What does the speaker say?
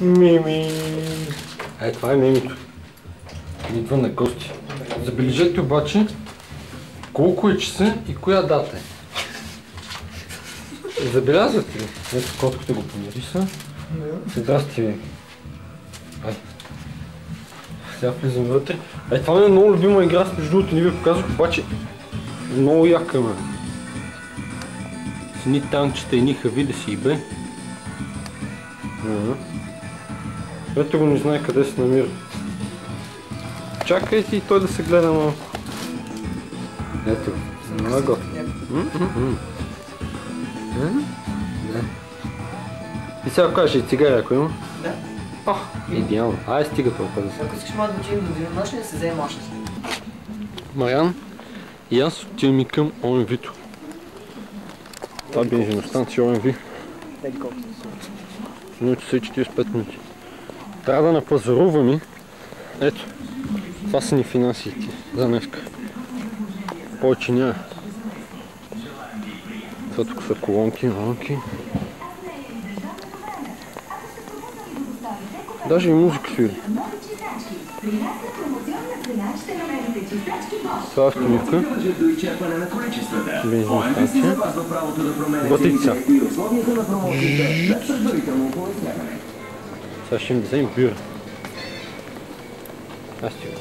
Мими. Това е Мимито. Идва на гости. Забележете обаче колко е часа и коя дата е. Забелязвате ли? Ето котката го помириса. Здрасти ви. Сега влизам вътре. Това ми е много любима игра, между другото не ви показвах, обаче много яка ме. С едни танчета и хави да си бе. Ето го не знае къде се намира. Чакайте и той да се гледа малко. Ето, много готино. И сега кажеш и цигари ако има? Да. Идеално. Ай, стига толкова да се. Ако искаш малко да отидем до денонощния, се вземем още. Мариан и аз отиваме към ОМВ-то. Това е бензиностанция ОМВ. Минути са и 45 минути. Трябва да напазаруваме. Ето, това са ни финансите за днеска. Повече няма. Това тук са колонки, малки. Даже и музика свири. Това е автомивка. Бензиностанция. Готица. Сега ще им вземем бира. Аз ти го.